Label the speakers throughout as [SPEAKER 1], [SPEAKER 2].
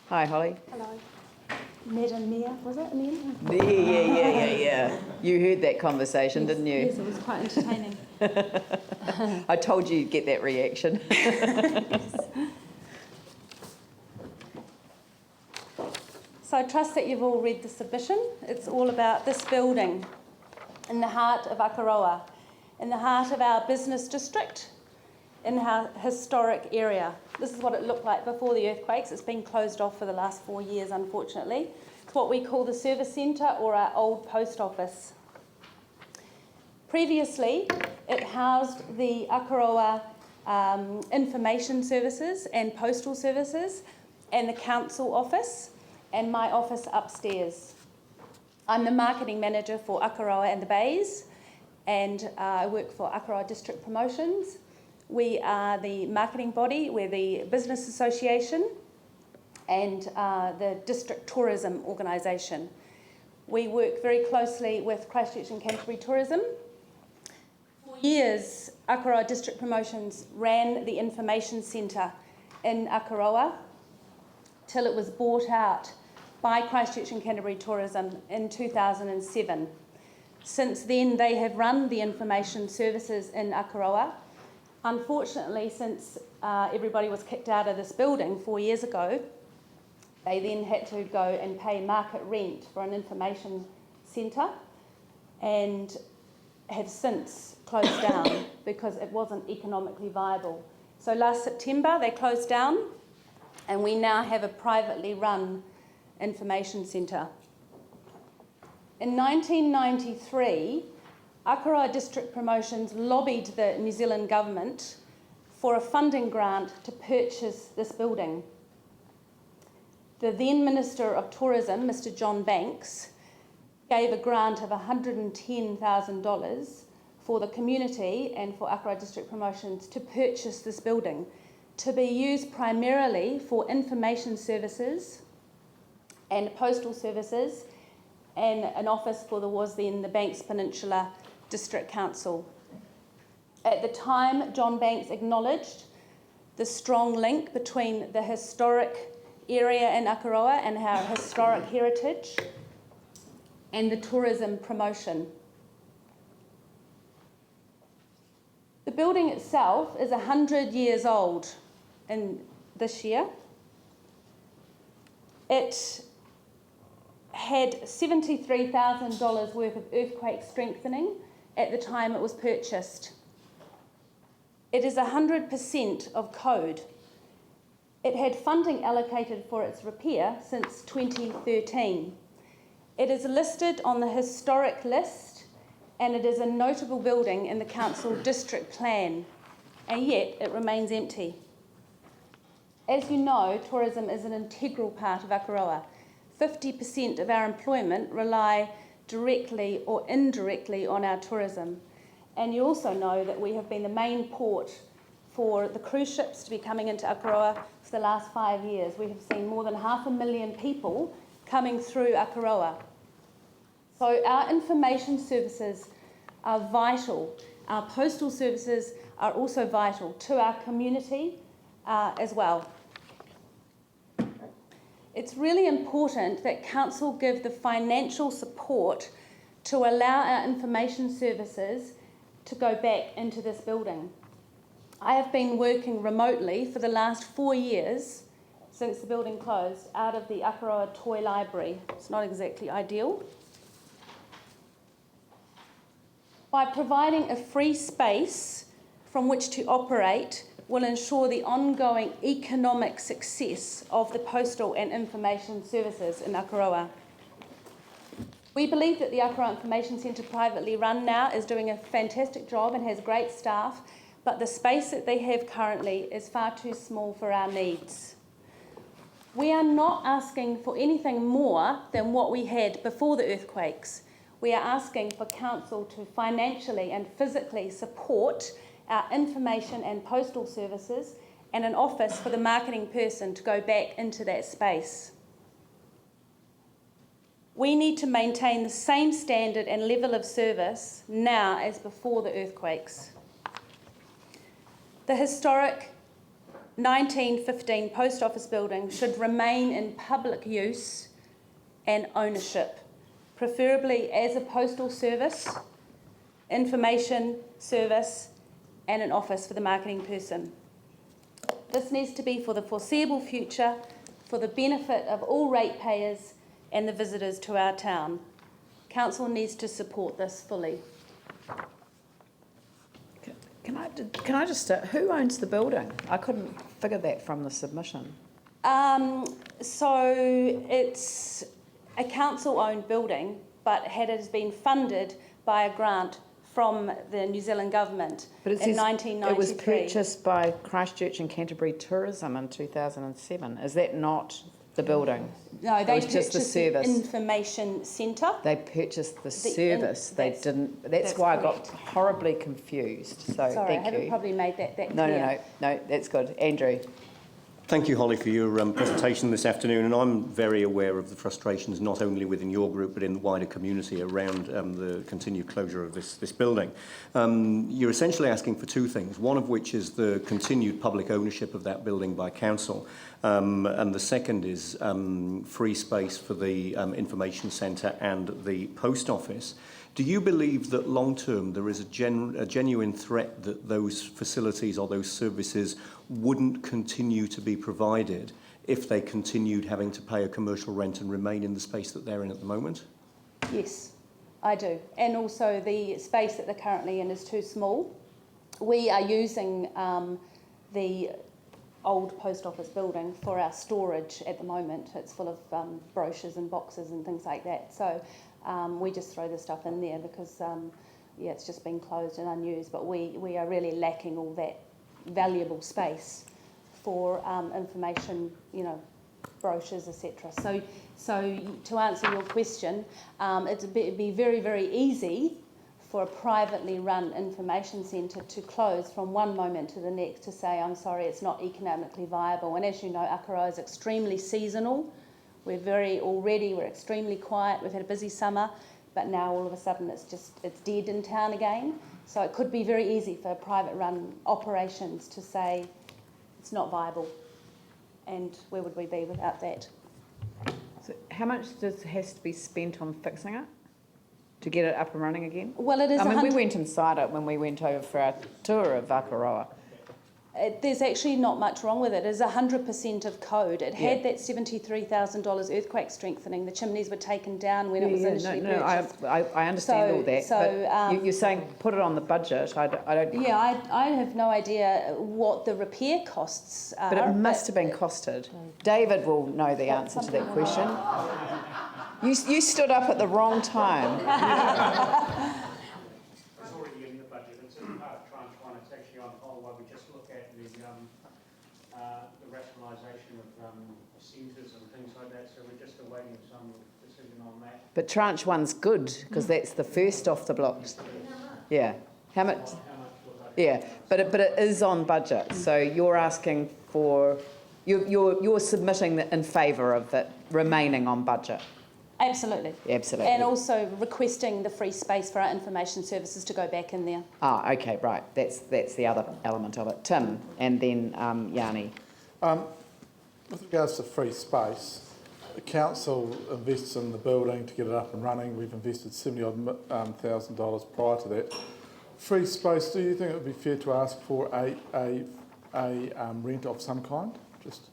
[SPEAKER 1] Hi, Hollie.
[SPEAKER 2] Hello. Ned and Mia, was it in the end?
[SPEAKER 1] Yeah. You heard that conversation,
[SPEAKER 2] Yes,
[SPEAKER 1] didn't you?
[SPEAKER 2] Yes, it was quite entertaining.
[SPEAKER 1] I told you you'd get that reaction.
[SPEAKER 2] So I trust that you've all read the submission. It's all about this building in the heart of Akaroa, in the heart of our business district, in our historic area. This is what it looked like before the earthquakes. It's been closed off for the last 4 years, unfortunately. It's what we call the service centre or our old post office. Previously, it housed the Akaroa information services and postal services and the council office and my office upstairs. I'm the marketing manager for Akaroa and the Bays, and I work for Akaroa District Promotions. We are the marketing body, we're the business association and the district tourism organisation. We work very closely with Christchurch and Canterbury Tourism. For years, Akaroa District Promotions ran the information centre in Akaroa till it was bought out by Christchurch and Canterbury Tourism in 2007. Since then, they have run the information services in Akaroa. Unfortunately, since everybody was kicked out of this building 4 years ago, they then had to go and pay market rent for an information centre and have since closed down because it wasn't economically viable. So last September, they closed down and we now have a privately run information centre. In 1993, Akaroa District Promotions lobbied the New Zealand government for a funding grant to purchase this building. The then Minister of Tourism, Mr. John Banks, gave a grant of $110,000 for the community and for Akaroa District Promotions to purchase this building, to be used primarily for information services and postal services, and an office for the Banks Peninsula District Council. At the time, John Banks acknowledged the strong link between the historic area in Akaroa and our historic heritage and the tourism promotion. The building itself is 100 years old in this year. It had $73,000 worth of earthquake strengthening at the time it was purchased. It is 100% of code. It had funding allocated for its repair since 2013. It is listed on the historic list and it is a notable building in the council district plan, and yet it remains empty. As you know, tourism is an integral part of Akaroa. 50% of our employment rely directly or indirectly on our tourism. And you also know that we have been the main port for the cruise ships to be coming into Akaroa for the last 5 years. We have seen more than 500,000 people coming through Akaroa. So our information services are vital. Our postal services are also vital to our community as well. It's really important that Council give the financial support to allow our information services to go back into this building. I have been working remotely for the last 4 years since the building closed out of the Akaroa Toy Library. It's not exactly ideal. By providing a free space from which to operate will ensure the ongoing economic success of the postal and information services in Akaroa. We believe that the Akaroa Information Centre, privately run now, is doing a fantastic job and has great staff, but the space that they have currently is far too small for our needs. We are not asking for anything more than what we had before the earthquakes. We are asking for Council to financially and physically support our information and postal services and an office for the marketing person to go back into that space. We need to maintain the same standard and level of service now as before the earthquakes. The historic 1915 post office building should remain in public use and ownership, preferably as a postal service, information service, and an office for the marketing person. This needs to be for the foreseeable future, for the benefit of all ratepayers and the visitors to our town. Council needs to support this fully.
[SPEAKER 1] Can I just, who owns the building? I couldn't figure that from the submission.
[SPEAKER 2] So it's a council-owned building, but it has been funded by a grant from the New Zealand government
[SPEAKER 1] But it
[SPEAKER 2] in
[SPEAKER 1] says
[SPEAKER 2] 1993.
[SPEAKER 1] it was purchased by Christchurch and Canterbury Tourism in 2007. Is that not the building?
[SPEAKER 2] No, they
[SPEAKER 1] was just the
[SPEAKER 2] purchased
[SPEAKER 1] service.
[SPEAKER 2] information centre.
[SPEAKER 1] They purchased the service. They didn't. That's why
[SPEAKER 2] correct.
[SPEAKER 1] I got horribly confused. So
[SPEAKER 2] Sorry, I
[SPEAKER 1] thank
[SPEAKER 2] haven't
[SPEAKER 1] you.
[SPEAKER 2] probably made that clear.
[SPEAKER 1] No, that's good. Andrew.
[SPEAKER 3] Thank you, Hollie, for your presentation this afternoon. And I'm very aware of the frustrations, not only within your group, but in the wider community around the continued closure of this building. You're essentially asking for two things, one of which is the continued public ownership of that building by council. And the second is free space for the information centre and the post office. Do you believe that long-term there is a genuine threat that those facilities or those services wouldn't continue to be provided if they continued having to pay a commercial rent and remain in the space that they're in at the moment?
[SPEAKER 2] Yes, I do. And also the space that they're currently in is too small. We are using the old post office building for our storage at the moment. It's full of brochures and boxes and things like that. So we just throw the stuff in there because, it's just been closed and unused. But we are really lacking all that valuable space for information, brochures, etc. So to answer your question, it'd be very, very easy for a privately run information centre to close from one moment to the next to say, I'm sorry, it's not economically viable. And as you know, Akaroa is extremely seasonal. We're extremely quiet. We've had a busy summer, but now all of a sudden it's dead in town again. So it could be very easy for private run operations to say it's not viable. And where would we be without that?
[SPEAKER 1] So how much has to be spent on fixing it to get it up and running again?
[SPEAKER 2] Well, it is.
[SPEAKER 1] we went inside it when we went over for our tour of Akaroa.
[SPEAKER 2] There's actually not much wrong with it. It is 100% of code. It had that $73,000 earthquake strengthening. The chimneys were taken down when it was initially purchased.
[SPEAKER 1] I understand all that. But you're saying put it on the budget. I don't.
[SPEAKER 2] Yeah, I have no idea what the repair costs are.
[SPEAKER 1] But it must have been costed. David will know the answer to that question. You stood up at the wrong time.
[SPEAKER 4] It's already in the budget. It's in part of tranche one. It's actually on hold while we just look at the rationalisation of centres and things like that. So we're just awaiting some decision on that.
[SPEAKER 1] But tranche one's good because that's the first off the blocks. Yeah. How much? Yeah, but it is on budget. So you're asking for you're submitting in favour of it remaining on budget.
[SPEAKER 2] Absolutely.
[SPEAKER 1] Absolutely.
[SPEAKER 2] And also requesting the free space for our information services to go back in there.
[SPEAKER 1] Ah, okay, right. That's the other element of it. Tim, and then Yanni.
[SPEAKER 5] With regards to free space, the council invests in the building to get it up and running. We've invested $70,000 prior to that. Free space, do you think it would be fair to ask for a rent of some kind? Just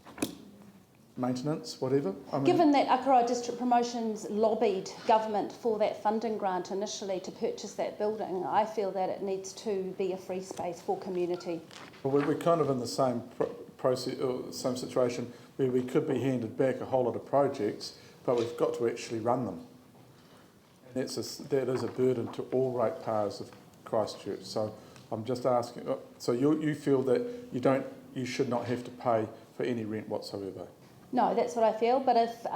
[SPEAKER 5] maintenance, whatever?
[SPEAKER 2] Given that Akaroa District Promotions lobbied government for that funding grant initially to purchase that building, I feel that it needs to be a free space for community.
[SPEAKER 5] Well, we're kind of in the same process, same situation where we could be handed back a whole lot of projects, but we've got to actually run them. And that is a burden to all ratepayers of Christchurch. So I'm just asking. So you feel that you should not have to pay for any rent whatsoever?
[SPEAKER 2] No, that's what I feel. But if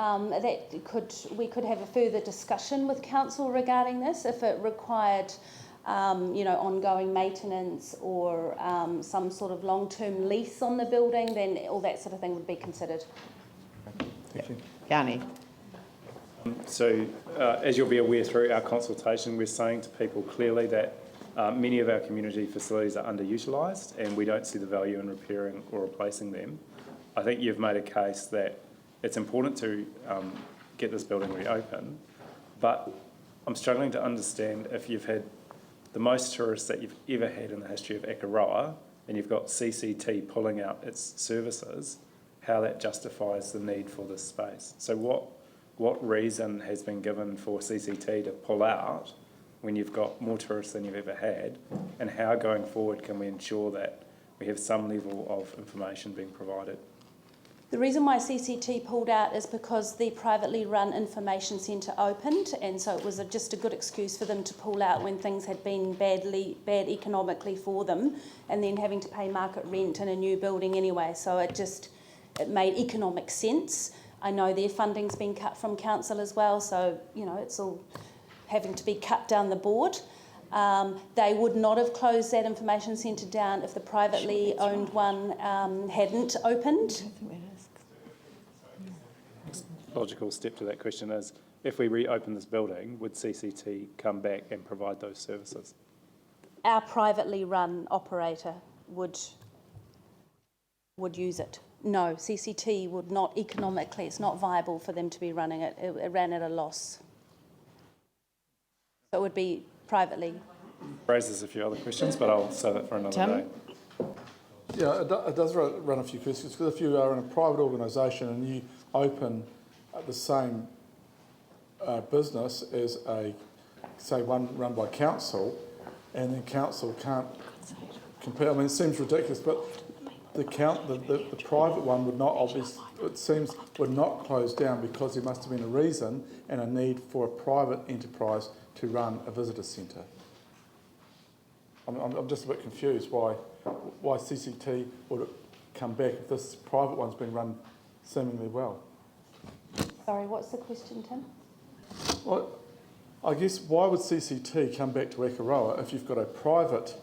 [SPEAKER 2] we could have a further discussion with council regarding this. If it required, ongoing maintenance or some sort of long-term lease on the building, then all that sort of thing would be considered.
[SPEAKER 5] Thank you.
[SPEAKER 1] Yanni.
[SPEAKER 6] So, as you'll be aware through our consultation, we're saying to people clearly that Many of our community facilities are underutilised and we don't see the value in repairing or replacing them. I think you've made a case that it's important to get this building reopened, but I'm struggling to understand if you've had the most tourists that you've ever had in the history of Akaroa and you've got CCT pulling out its services, how that justifies the need for this space. So what reason has been given for CCT to pull out when you've got more tourists than you've ever had, and how going forward can we ensure that we have some level of information being provided?
[SPEAKER 2] The reason why CCT pulled out is because the privately run information centre opened, and so it was just a good excuse for them to pull out when things had been bad economically for them, and then having to pay market rent in a new building anyway. So it made economic sense. I know their funding's been cut from council as well, so it's all having to be cut down the board. They would not have closed that information centre down if the privately owned one hadn't opened.
[SPEAKER 6] Logical step to that question is, if we reopen this building, would CCT come back and provide those services?
[SPEAKER 2] Our privately run operator would use it. No, CCT would not economically, it's not viable for them to be running it. It ran at a loss. So it would be privately.
[SPEAKER 6] Raises a few other questions, but I'll save that for another
[SPEAKER 1] Tim?
[SPEAKER 6] day.
[SPEAKER 5] Yeah, it does run a few questions, because if you are in a private organisation and you open the same business as say one run by council, and then council can't compare. I mean, it seems ridiculous, but the private one would not, obviously, it seems, would not close down because there must have been a reason and a need for a private enterprise to run a visitor centre. I'm just a bit confused why CCT would come back if this private one's been run seemingly well.
[SPEAKER 2] Sorry, what's the question, Tim?
[SPEAKER 5] Well, I guess why would CCT come back to Akaroa if you've got a private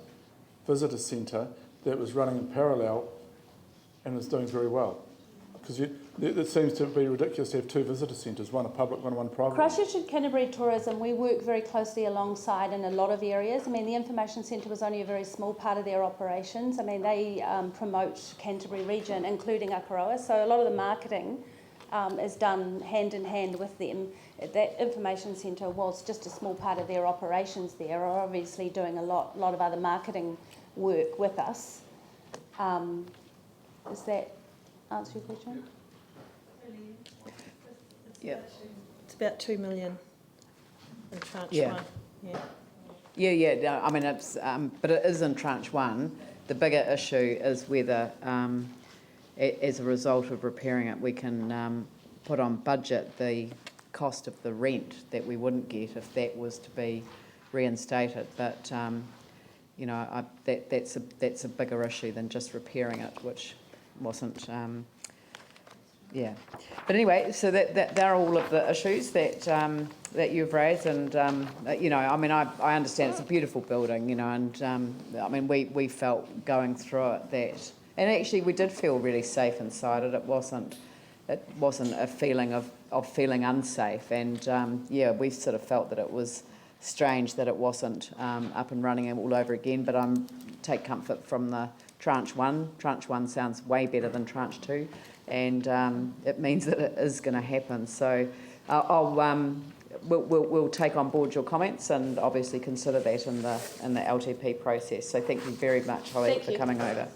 [SPEAKER 5] visitor centre that was running in parallel and is doing very well? Because it seems to be ridiculous to have two visitor centres, one a public one and one private.
[SPEAKER 2] Christchurch and Canterbury Tourism, we work very closely alongside in a lot of areas. I mean, the information centre was only a very small part of their operations. I mean, they promote Canterbury region, including Akaroa, so a lot of the marketing is done hand in hand with them. That information centre was just a small part of their operations there. Are obviously doing a lot of other marketing work with us. Does that answer your question?
[SPEAKER 1] Yeah.
[SPEAKER 7] It's about 2 million in tranche
[SPEAKER 1] Yeah.
[SPEAKER 7] one.
[SPEAKER 1] Yeah. No, I mean, it's but it is in tranche one. The bigger issue is whether, as a result of repairing it, we can put on budget the cost of the rent that we wouldn't get if that was to be reinstated. But that's a bigger issue than just repairing it, which wasn't. Yeah, but anyway, so that they're all of the issues that you've raised, and I mean, I understand it's a beautiful building, and I mean, we felt going through it that, and actually we did feel really safe inside it. It wasn't a feeling of feeling unsafe, and we sort of felt that it was strange that it wasn't up and running all over again. But take comfort from the tranche one. Tranche one sounds way better than tranche two. And it means that it is going to happen. So we'll take on board your comments and obviously consider that in the LTP process. So thank you very much, Hollie, for coming over.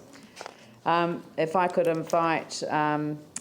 [SPEAKER 1] If I could invite